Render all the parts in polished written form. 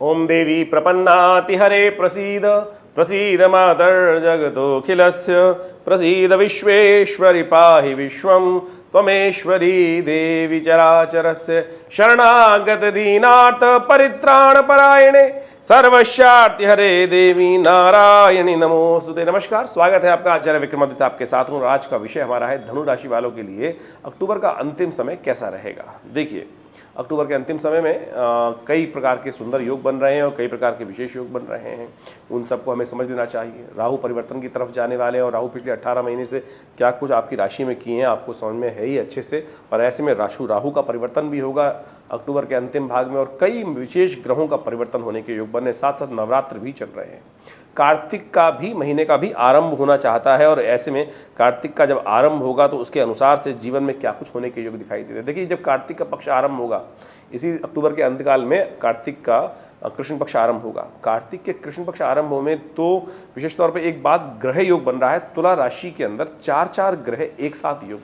ओम देवी प्रपन्नातिहरे प्रसीद प्रसीद मातर्जगतोऽखिलस्य प्रसीद विश्वेश्वरि पाहि विश्वं त्वमेश्वरी देवी चराचरस्य शरणागत दीनार्थ परित्राण परायणे सर्वस्यार्ति हरे देवी नारायणी नमोस्तुते। नमस्कार, स्वागत है आपका आचार्य विक्रमादित्य आपके साथ हूँ। आज का विषय हमारा है धनु राशि वालों के लिए अक्टूबर का अंतिम समय कैसा रहेगा। देखिए, अक्टूबर के अंतिम समय में कई प्रकार के सुंदर योग बन रहे हैं और कई प्रकार के विशेष योग बन रहे हैं। उन सबको हमें समझ लेना चाहिए। राहु परिवर्तन की तरफ जाने वाले हैं और राहु पिछले 18 महीने से क्या कुछ आपकी राशि में किए हैं आपको समझ में है ही अच्छे से। और ऐसे में राहु का परिवर्तन भी होगा अक्टूबर के अंतिम भाग में और कई विशेष ग्रहों का परिवर्तन होने के योग बने। साथ साथ नवरात्र भी चल रहे हैं। कार्तिक का भी महीने का भी आरंभ होना चाहता है और ऐसे में कार्तिक का जब आरंभ होगा तो उसके अनुसार से जीवन में क्या कुछ होने के योग दिखाई देते हैं। देखिए, जब कार्तिक का पक्ष आरंभ होगा, इसी अक्टूबर के अंतकाल में कार्तिक का कृष्ण पक्ष आरंभ होगा। कार्तिक के कृष्ण पक्ष आरंभ में तो विशेष तौर पे एक बात ग्रह योग बन रहा है। तुला राशि के अंदर 4 ग्रह एक साथ योग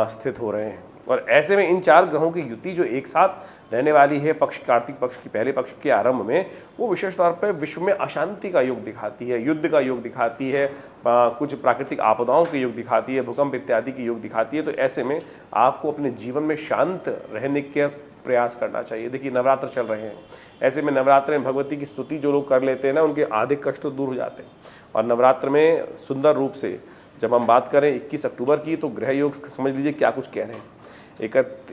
स्थित हो रहे हैं और ऐसे में इन 4 ग्रहों की युति जो एक साथ रहने वाली है पक्ष कार्तिक पक्ष की पहले पक्ष के आरंभ में, वो विशेष तौर पर विश्व में अशांति का योग दिखाती है, युद्ध का योग दिखाती है, कुछ प्राकृतिक आपदाओं के योग दिखाती है, भूकंप इत्यादि की योग दिखाती है। तो ऐसे में आपको अपने जीवन में शांत रहने के प्रयास करना चाहिए। देखिए, नवरात्र चल रहे हैं। ऐसे में नवरात्र में भगवती की स्तुति जो लोग कर लेते हैं ना, उनके आधे कष्ट दूर हो जाते हैं। और नवरात्र में सुंदर रूप से जब हम बात करें 21 अक्टूबर की, तो ग्रह योग समझ लीजिए क्या कुछ कह रहे हैं।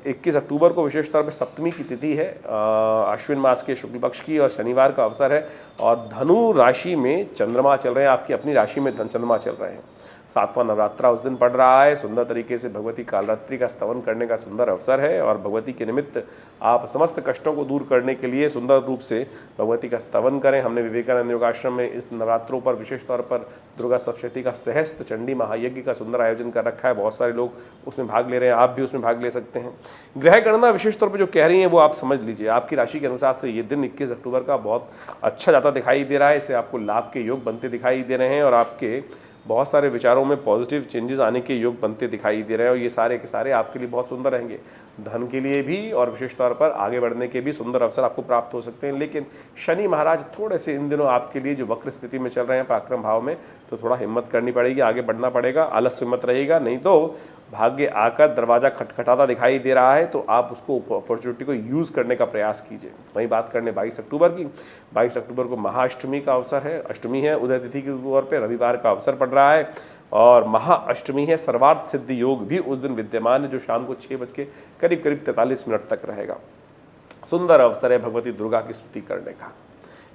21 अक्टूबर को विशेष तौर पर सप्तमी की तिथि है, अश्विन मास के शुक्ल पक्ष की, और शनिवार का अवसर है। और धनु राशि में चंद्रमा चल रहे हैं, आपकी अपनी राशि में चंद्रमा चल रहे हैं। 7वां नवरात्रा उस दिन पड़ रहा है। सुंदर तरीके से भगवती कालरात्रि का स्तवन करने का सुंदर अवसर है और भगवती के निमित्त आप समस्त कष्टों को दूर करने के लिए सुंदर रूप से भगवती का स्तवन करें। हमने विवेकानंद योगाश्रम में इस नवरात्रों पर विशेष तौर पर दुर्गा सप्तशती का सहस्त्र चंडी महायज्ञ का सुंदर आयोजन कर रखा है। बहुत सारे लोग उसमें भाग ले रहे हैं, आप भी उसमें भाग ले सकते हैं। ग्रह गणना विशेष तौर पर जो कह रही है वो आप समझ लीजिए। आपकी राशि के अनुसार से ये दिन 21 अक्टूबर का बहुत अच्छा जाता दिखाई दे रहा है। इससे आपको लाभ के योग बनते दिखाई दे रहे हैं और आपके बहुत सारे विचारों में पॉजिटिव चेंजेस आने के योग बनते दिखाई दे रहे हैं और ये सारे के सारे आपके लिए बहुत सुंदर रहेंगे। धन के लिए भी और विशेष तौर पर आगे बढ़ने के भी सुंदर अवसर आपको प्राप्त हो सकते हैं। लेकिन शनि महाराज थोड़े से इन दिनों आपके लिए जो वक्र स्थिति में चल रहे हैं पराक्रम भाव में, तो थोड़ा हिम्मत करनी पड़ेगी, आगे बढ़ना पड़ेगा, आलस्य मत रहेगा, नहीं तो भाग्य आकर दरवाजा खटखटाता दिखाई दे रहा है। तो आप उसको अपॉर्चुनिटी को यूज़ करने का प्रयास कीजिए। वहीं बात करने 22 अक्टूबर की, 22 अक्टूबर को महाअष्टमी का अवसर है। अष्टमी है, उदय तिथि के तौर पर रविवार का अवसर पड़ रहा है और महाअष्टमी है। सर्वार्थ सिद्धि योग भी उस दिन विद्यमान है जो शाम को 6 बज के करीब 43 मिनट तक रहेगा। सुंदर अवसर है भगवती दुर्गा की स्तुति करने का।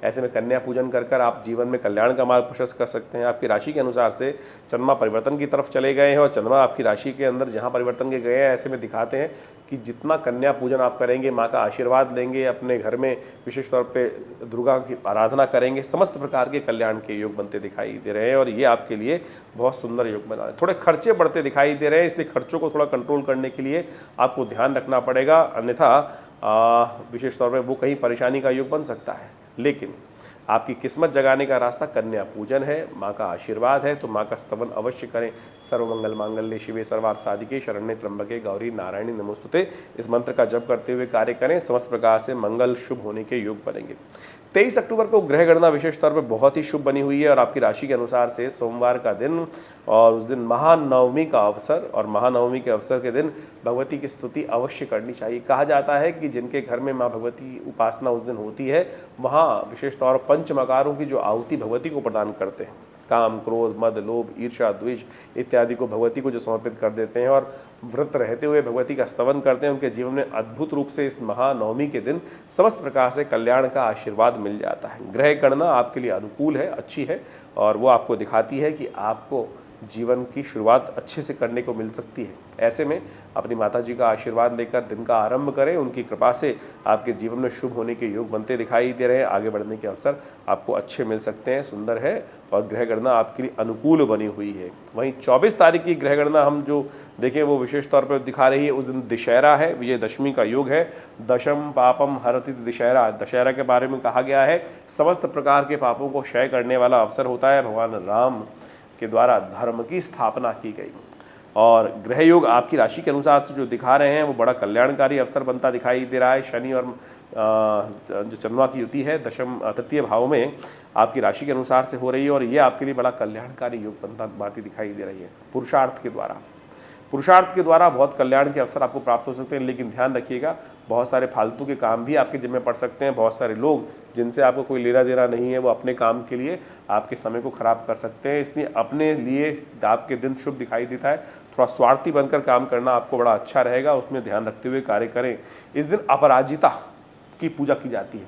ऐसे में कन्या पूजन कर कर आप जीवन में कल्याण का मार्ग प्रशस्त कर सकते हैं। आपकी राशि के अनुसार से चंद्रमा परिवर्तन की तरफ चले गए हैं और चंद्रमा आपकी राशि के अंदर जहां परिवर्तन के गए हैं, ऐसे में दिखाते हैं कि जितना कन्या पूजन आप करेंगे, माँ का आशीर्वाद लेंगे, अपने घर में विशेष तौर पे दुर्गा की आराधना करेंगे, समस्त प्रकार के कल्याण के योग बनते दिखाई दे रहे हैं और ये आपके लिए बहुत सुंदर योग बना है। थोड़े खर्चे बढ़ते दिखाई दे रहे हैं, इसलिए खर्चों को थोड़ा कंट्रोल करने के लिए आपको ध्यान रखना पड़ेगा, अन्यथा विशेष तौर पर वो कहीं परेशानी का योग बन सकता है। लेकिन आपकी किस्मत जगाने का रास्ता कन्या पूजन है, माँ का आशीर्वाद है, तो माँ का स्तवन अवश्य करें। सर्वमंगल मांगल्ये शिवे सर्वार्थ साधिके शरण्ये त्र्यंबके गौरी नारायणी नमोस्तुते। इस मंत्र का जप करते हुए कार्य करें, समस्त प्रकार से मंगल शुभ होने के योग बनेंगे। 23 अक्टूबर को ग्रह गणना विशेष तौर पर बहुत ही शुभ बनी हुई है और आपकी राशि के अनुसार से सोमवार का दिन और उस दिन महानवमी का अवसर, और महानवमी के अवसर के दिन भगवती की स्तुति अवश्य करनी चाहिए। कहा जाता है कि जिनके घर में माँ भगवती उपासना उस दिन होती है, वहाँ विशेष तौर पर पंचमकारों की जो आहुति भगवती को प्रदान करते हैं, काम, क्रोध, मद, लोभ, ईर्ष्या, द्वेष इत्यादि को भगवती को जो समर्पित कर देते हैं और व्रत रहते हुए भगवती का स्तवन करते हैं, उनके जीवन में अद्भुत रूप से इस महानवमी के दिन समस्त प्रकार से कल्याण का आशीर्वाद मिल जाता है। ग्रह गणना आपके लिए अनुकूल है, अच्छी है और वो आपको दिखाती है कि आपको जीवन की शुरुआत अच्छे से करने को मिल सकती है। ऐसे में अपनी माता जी का आशीर्वाद लेकर दिन का आरंभ करें। उनकी कृपा से आपके जीवन में शुभ होने के योग बनते दिखाई दे रहे हैं। आगे बढ़ने के अवसर आपको अच्छे मिल सकते हैं, सुंदर है और ग्रह गणना आपके लिए अनुकूल बनी हुई है। वहीं 24 तारीख की ग्रह गणना हम जो देखें वो विशेष तौर पर दिखा रही है। उस दिन दशहरा है, विजयदशमी का योग है। दशम पापम हरति दशहरा, दशहरा के बारे में कहा गया है समस्त प्रकार के पापों को क्षय करने वाला अवसर होता है। भगवान राम के द्वारा धर्म की स्थापना की गई। और ग्रह योग आपकी राशि के अनुसार से जो दिखा रहे हैं वो बड़ा कल्याणकारी अवसर बनता दिखाई दे रहा है। शनि और जो चंद्रमा की युति है दशम तृतीय भाव में आपकी राशि के अनुसार से हो रही है और ये आपके लिए बड़ा कल्याणकारी योग बनता बाती दिखाई दे रही है। पुरुषार्थ के द्वारा बहुत कल्याण के अवसर आपको प्राप्त हो सकते हैं, लेकिन ध्यान रखिएगा बहुत सारे फालतू के काम भी आपके जिम्मे पड़ सकते हैं। बहुत सारे लोग जिनसे आपको कोई लेना देना नहीं है वो अपने काम के लिए आपके समय को खराब कर सकते हैं, इसलिए अपने लिए आपके दिन शुभ दिखाई देता है। थोड़ा स्वार्थी बनकर काम करना आपको बड़ा अच्छा रहेगा, उसमें ध्यान रखते हुए कार्य करें। इस दिन अपराजिता की पूजा की जाती है।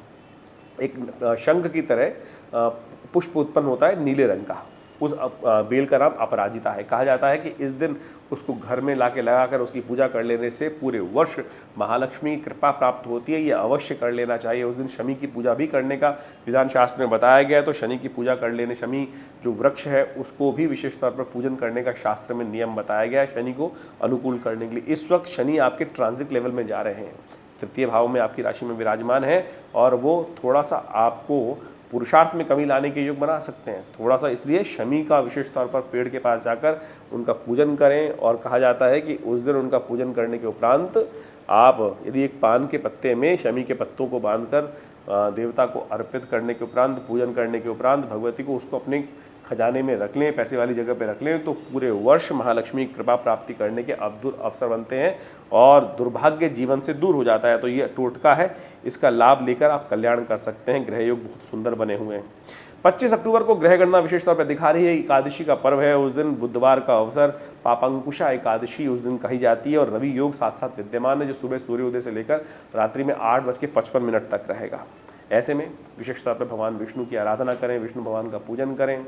एक शंख की तरह पुष्प उत्पन्न होता है नीले रंग का, उस बेल का नाम अपराजिता है। कहा जाता है कि इस दिन उसको घर में लाके लगाकर उसकी पूजा कर लेने से पूरे वर्ष महालक्ष्मी की कृपा प्राप्त होती है। ये अवश्य कर लेना चाहिए। उस दिन शनि की पूजा भी करने का विधान शास्त्र में बताया गया है, तो शनि की पूजा कर लेने, शनि जो वृक्ष है उसको भी विशेष तौर पर पूजन करने का शास्त्र में नियम बताया गया है शनि को अनुकूल करने के लिए। इस वक्त शनि आपके ट्रांजिट लेवल में जा रहे हैं, तृतीय भाव में आपकी राशि में विराजमान है और वो थोड़ा सा आपको पुरुषार्थ में कमी लाने के योग बना सकते हैं थोड़ा सा, इसलिए शनि का विशेष तौर पर पेड़ के पास जाकर उनका पूजन करें। और कहा जाता है कि उस दिन उनका पूजन करने के उपरांत आप यदि एक पान के पत्ते में शमी के पत्तों को बांधकर देवता को अर्पित करने के उपरांत, पूजन करने के उपरांत भगवती को उसको अपने खजाने में रख लें, पैसे वाली जगह पे रख लें, तो पूरे वर्ष महालक्ष्मी की कृपा प्राप्ति करने के अद्भुत अवसर बनते हैं और दुर्भाग्य जीवन से दूर हो जाता है। तो ये टोटका है, इसका लाभ लेकर आप कल्याण कर सकते हैं। ग्रह योग बहुत सुंदर बने हुए हैं। 25 अक्टूबर को ग्रह गणना विशेष तौर पर दिखा रही है। एकादशी का पर्व है, उस दिन बुधवार का अवसर पापांकुशा एकादशी उस दिन कही जाती है और रवि योग साथ साथ विद्यमान है, जो सुबह सूर्योदय से लेकर रात्रि में 8:55 तक रहेगा। ऐसे में विशेष तौर पर भगवान विष्णु की आराधना करें, विष्णु भगवान का पूजन करें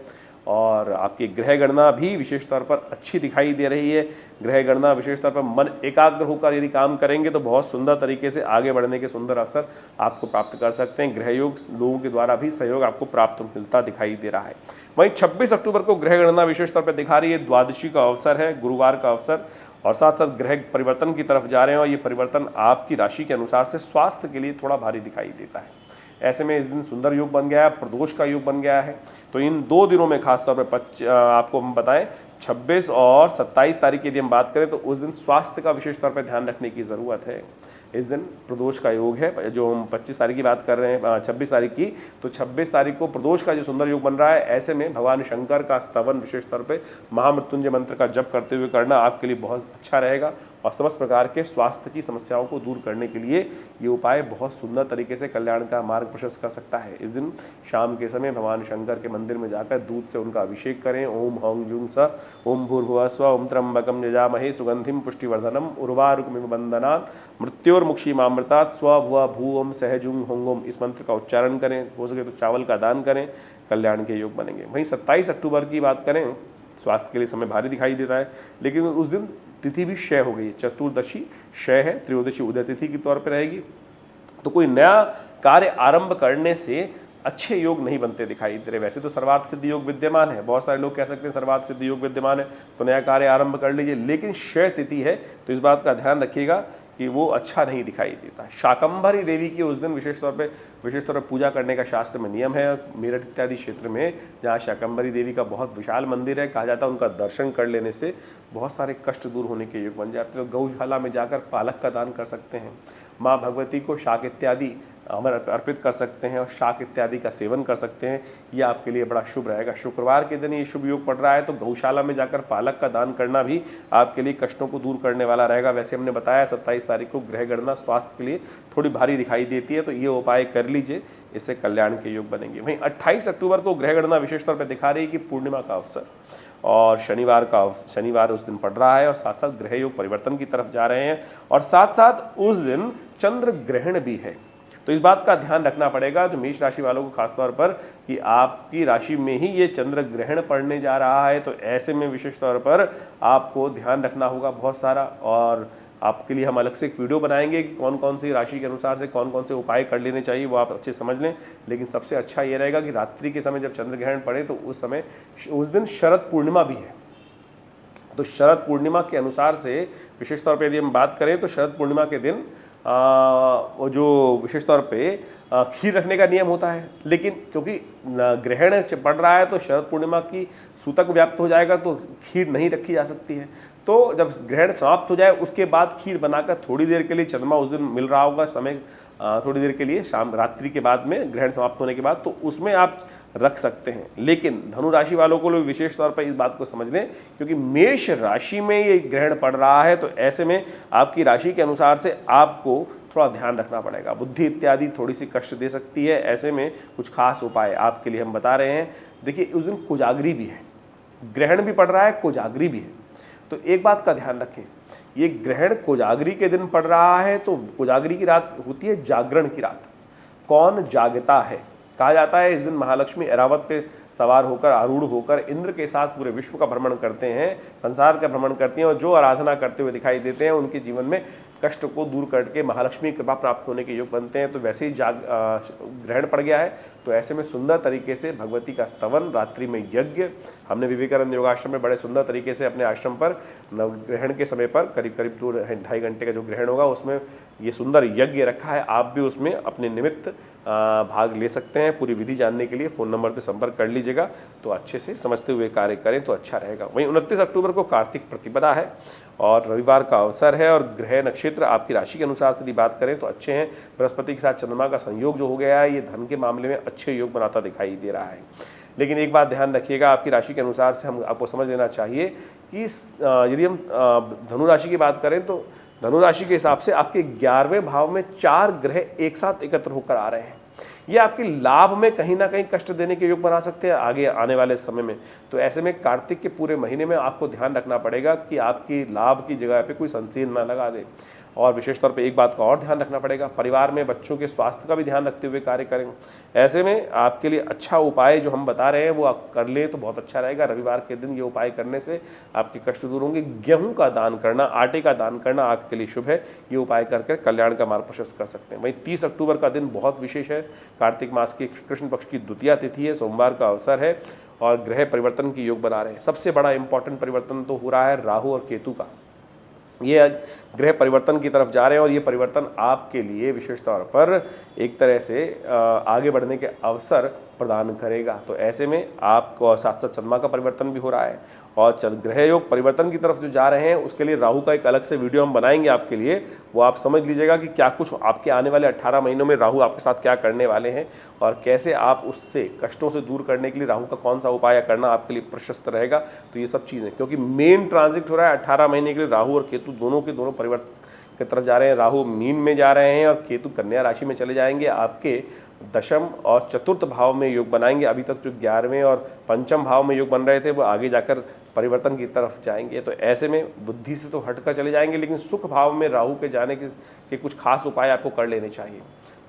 और आपकी ग्रह गणना भी विशेष तौर पर अच्छी दिखाई दे रही है। ग्रह गणना विशेष तौर पर मन एकाग्र होकर यदि काम करेंगे तो बहुत सुंदर तरीके से आगे बढ़ने के सुंदर अवसर आपको प्राप्त कर सकते हैं। ग्रह योग लोगों के द्वारा भी सहयोग आपको प्राप्त मिलता दिखाई दे रहा है। वहीं 26 अक्टूबर को ग्रह गणना विशेष तौर पर दिखा रही है। द्वादशी का अवसर है, गुरुवार का अवसर, और साथ साथ ग्रह परिवर्तन की तरफ जा रहे हैं और ये परिवर्तन आपकी राशि के अनुसार से स्वास्थ्य के लिए थोड़ा भारी दिखाई देता है। ऐसे में इस दिन सुंदर योग बन गया है, प्रदोष का योग बन गया है। तो इन 2 दिनों में खासतौर पर आपको हम बताएं 26 और 27 तारीख की यदि हम बात करें तो उस दिन स्वास्थ्य का विशेष तौर पर ध्यान रखने की ज़रूरत है। इस दिन प्रदोष का योग है, जो हम 25 तारीख की बात कर रहे हैं 26 तारीख की, तो 26 तारीख को प्रदोष का जो सुंदर योग बन रहा है। ऐसे में भगवान शंकर का स्तवन विशेष तौर पे महामृत्युंजय मंत्र का जप करते हुए करना आपके लिए बहुत अच्छा रहेगा और समस्त प्रकार के स्वास्थ्य की समस्याओं को दूर करने के लिए ये उपाय बहुत सुंदर तरीके से कल्याण का मार्ग प्रशस्त कर सकता है। इस दिन शाम के समय भगवान शंकर के मंदिर में जाकर दूध से उनका अभिषेक करें। ओम हौं जुं स ओम भूर्भुवः स्वः ओम त्र्यंबकं यजामहे सुगंधिं पुष्टिवर्धनम् उर्वारुकमिव बन्धनात् मृत्योर्मुक्षीमामृतात् स्वभुव भूओम सहजुं होंगोम, इस मंत्र का उच्चारण करें। हो सके तो चावल का दान करें, कल्याण के योग बनेंगे। वहीं 27 अक्टूबर की बात करें, स्वास्थ्य के लिए समय भारी दिखाई देता है, लेकिन उस दिन तिथि भी क्षय हो गई। चतुर्दशी क्षय है, त्रयोदशी उदय तिथि के तौर पर रहेगी। तो कोई नया कार्य आरंभ करने से अच्छे योग नहीं बनते दिखाई दे रहे। वैसे तो सर्वार्थ सिद्ध योग विद्यमान है, बहुत सारे लोग कह सकते हैं सर्वार्थ सिद्ध योग विद्यमान है तो नया कार्य आरंभ कर लीजिए, लेकिन क्षय तिथि है तो इस बात का ध्यान रखिएगा कि वो अच्छा नहीं दिखाई देता। शाकंभरी देवी की उस दिन विशेष तौर पर पूजा करने का शास्त्र में नियम है। मेरठ इत्यादि क्षेत्र में जहाँ शाकंभरी देवी का बहुत विशाल मंदिर है, कहा जाता है उनका दर्शन कर लेने से बहुत सारे कष्ट दूर होने के योग बन जाते हैं। तो गौशाला में जाकर पालक का दान कर सकते हैं, माँ भगवती को शाक इत्यादि अमर अर्पित कर सकते हैं और शाक इत्यादि का सेवन कर सकते हैं। ये आपके लिए बड़ा शुभ रहेगा। शुक्रवार के दिन ये शुभ योग पड़ रहा है तो गौशाला में जाकर पालक का दान करना भी आपके लिए कष्टों को दूर करने वाला रहेगा। वैसे हमने बताया 27 तारीख को ग्रह गणना स्वास्थ्य के लिए थोड़ी भारी दिखाई देती है, तो ये उपाय कर लीजिए, इससे कल्याण के योग बनेंगे। वहीं 28 अक्टूबर को ग्रह गणना विशेष तौर पर दिखा रही है कि पूर्णिमा का अवसर और शनिवार उस दिन पड़ रहा है और साथ साथ ग्रह योग परिवर्तन की तरफ जा रहे हैं और साथ साथ उस दिन चंद्र ग्रहण भी है। तो इस बात का ध्यान रखना पड़ेगा तो मेष राशि वालों को खासतौर पर कि आपकी राशि में ही ये चंद्र ग्रहण पड़ने जा रहा है, तो ऐसे में विशेष तौर पर आपको ध्यान रखना होगा बहुत सारा। और आपके लिए हम अलग से एक वीडियो बनाएंगे कि कौन कौन सी राशि के अनुसार से कौन कौन से उपाय कर लेने चाहिए, वो आप अच्छे समझ लें। लेकिन सबसे अच्छा ये रहेगा कि रात्रि के समय जब चंद्र ग्रहण पड़े तो उस दिन शरद पूर्णिमा भी है। तो शरद पूर्णिमा के अनुसार से विशेष तौर पर यदि हम बात करें तो शरद पूर्णिमा के दिन वो जो विशेष तौर पे खीर रखने का नियम होता है, लेकिन क्योंकि ग्रहण पड़ रहा है तो शरद पूर्णिमा की सूतक व्याप्त हो जाएगा तो खीर नहीं रखी जा सकती है। तो जब ग्रहण समाप्त हो जाए उसके बाद खीर बनाकर थोड़ी देर के लिए, चंद्रमा उस दिन मिल रहा होगा समय थोड़ी देर के लिए शाम रात्रि के बाद में, ग्रहण समाप्त होने के बाद, तो उसमें आप रख सकते हैं। लेकिन धनु राशि वालों को विशेष तौर पर इस बात को समझ लें, क्योंकि मेष राशि में ये ग्रहण पड़ रहा है, तो ऐसे में आपकी राशि के अनुसार से आपको थोड़ा ध्यान रखना पड़ेगा। बुद्धि इत्यादि थोड़ी सी कष्ट दे सकती है। ऐसे में कुछ खास उपाय आपके लिए हम बता रहे हैं। देखिए, उस दिन कोजागरी भी है, ग्रहण भी पड़ रहा है, कोजागरी भी है। तो एक बात का ध्यान रखें, ये ग्रहण कोजागरी के दिन पड़ रहा है, तो कोजागरी की रात होती है जागरण की रात। कौन जागता है, कहा जाता है इस दिन महालक्ष्मी ऐरावत पे सवार होकर, आरूढ़ होकर इंद्र के साथ पूरे विश्व का भ्रमण करते हैं, संसार का भ्रमण करते हैं, और जो आराधना करते हुए दिखाई देते हैं उनके जीवन में कष्ट को दूर करके महालक्ष्मी कृपा प्राप्त होने के योग बनते हैं। तो वैसे ही ग्रहण पड़ गया है, तो ऐसे में सुंदर तरीके से भगवती का स्तवन, रात्रि में यज्ञ, हमने विवेकानंद योगाश्रम में बड़े सुंदर तरीके से अपने आश्रम पर नवग्रहण के समय पर करीब करीब 2-2.5 घंटे का जो ग्रहण होगा उसमें ये सुंदर यज्ञ रखा है। आप भी उसमें अपने निमित्त भाग ले सकते हैं। पूरी विधि जानने के लिए फ़ोन नंबर पर संपर्क कर लीजिएगा, तो अच्छे से समझते हुए कार्य करें तो अच्छा रहेगा। वहीं 29 अक्टूबर को कार्तिक प्रतिपदा है और रविवार का अवसर है, और ग्रह नक्षत्र आपकी राशि के अनुसार से यदि बात करें तो अच्छे हैं। बृहस्पति के साथ चंद्रमा का संयोग जो हो गया है, ये धन के मामले में अच्छे योग बनाता दिखाई दे रहा है। लेकिन एक बात ध्यान रखिएगा, आपकी राशि के अनुसार से हम आपको समझ लेना चाहिए कि यदि हम धनु राशि की बात करें तो धनु राशि के हिसाब से आपके 11वें भाव में 4 ग्रह एक साथ एकत्र होकर आ रहे हैं। ये आपके लाभ में कहीं ना कहीं कष्ट देने के योग बना सकते हैं आगे आने वाले समय में। तो ऐसे में कार्तिक के पूरे महीने में आपको ध्यान रखना पड़ेगा कि आपकी लाभ की जगह पे कोई संशील ना लगा दे। और विशेष तौर पे एक बात का और ध्यान रखना पड़ेगा, परिवार में बच्चों के स्वास्थ्य का भी ध्यान रखते हुए कार्य करें। ऐसे में आपके लिए अच्छा उपाय जो हम बता रहे हैं वो आप कर लें तो बहुत अच्छा रहेगा। रविवार के दिन ये उपाय करने से आपके कष्ट दूर होंगे। गेहूं का दान करना, आटे का दान करना आपके लिए शुभ है। ये उपाय करके कल्याण का मार्ग प्रशस्त कर सकते हैं। वहीं 30 अक्टूबर का दिन बहुत विशेष है। कार्तिक मास की कृष्ण पक्ष की द्वितीया तिथि है, सोमवार का अवसर है, और ग्रह परिवर्तन की योग बना रहे हैं। सबसे बड़ा इंपॉर्टेंट परिवर्तन तो हो रहा है राहु और केतु का। ये ग्रह परिवर्तन की तरफ जा रहे हैं, और ये परिवर्तन आपके लिए विशेष तौर पर एक तरह से आगे बढ़ने के अवसर प्रदान करेगा। तो ऐसे में आपको साथ साथ चंद्रमा का परिवर्तन भी हो रहा है, और ग्रह योग परिवर्तन की तरफ जो जा रहे हैं उसके लिए राहु का एक अलग से वीडियो हम बनाएंगे आपके लिए। वो आप समझ लीजिएगा कि क्या कुछ आपके आने वाले 18 महीनों में राहु आपके साथ क्या करने वाले हैं, और कैसे आप उससे कष्टों से दूर करने के लिए राहु का कौन सा उपाय करना आपके लिए प्रशस्त रहेगा। तो ये सब चीज़ें, क्योंकि मेन ट्रांजिट हो रहा है 18 महीने के लिए, राहु और केतु दोनों के दोनों परिवर्तन की तरफ जा रहे हैं। राहु मीन में जा रहे हैं और केतु कन्या राशि में चले जाएंगे। आपके दशम और चतुर्थ भाव में योग बनाएंगे। अभी तक जो 11वें और पंचम भाव में योग बन रहे थे वो आगे जाकर परिवर्तन की तरफ जाएंगे। तो ऐसे में बुद्धि से तो हटकर चले जाएंगे, लेकिन सुख भाव में राहु के जाने के कुछ खास उपाय आपको कर लेने चाहिए,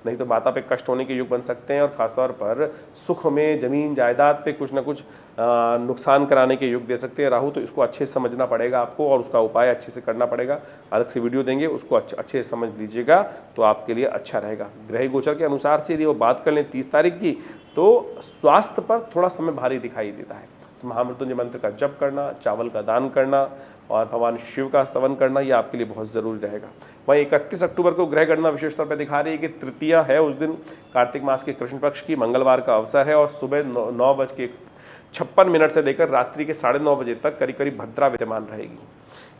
नहीं तो माता पे कष्ट होने के योग बन सकते हैं। और ख़ासतौर पर सुख में, ज़मीन जायदाद पे कुछ ना कुछ नुकसान कराने के योग दे सकते हैं राहु। तो इसको अच्छे से समझना पड़ेगा आपको, और उसका उपाय अच्छे से करना पड़ेगा। अलग से वीडियो देंगे, उसको अच्छे से समझ लीजिएगा तो आपके लिए अच्छा रहेगा। ग्रह गोचर के अनुसार से यदि वो बात कर लें 30 तारीख की, तो स्वास्थ्य पर थोड़ा समय भारी दिखाई देता है। तो महामृत्युंजय मंत्र का जप करना, चावल का दान करना और भगवान शिव का स्तवन करना, ये आपके लिए बहुत ज़रूरी रहेगा। वहीं 31 अक्टूबर को ग्रह गणना विशेष तौर पर दिखा रही है कि तृतीया है उस दिन, कार्तिक मास के कृष्ण पक्ष की, मंगलवार का अवसर है, और सुबह 9:56 से लेकर रात्रि के 9:30 बजे तक करीब करीब भद्रा विद्यमान रहेगी।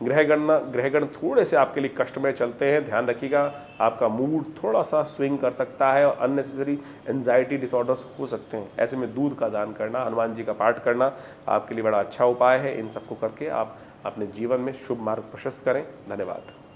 ग्रहगण थोड़े से आपके लिए कष्टमय चलते हैं, ध्यान रखिएगा। आपका मूड थोड़ा सा स्विंग कर सकता है और अननेसेसरी एंजाइटी डिसऑर्डर्स हो सकते हैं। ऐसे में दूध का दान करना, हनुमान जी का पाठ करना आपके लिए बड़ा अच्छा उपाय है। इन सबको करके आप अपने जीवन में शुभ मार्ग प्रशस्त करें। धन्यवाद।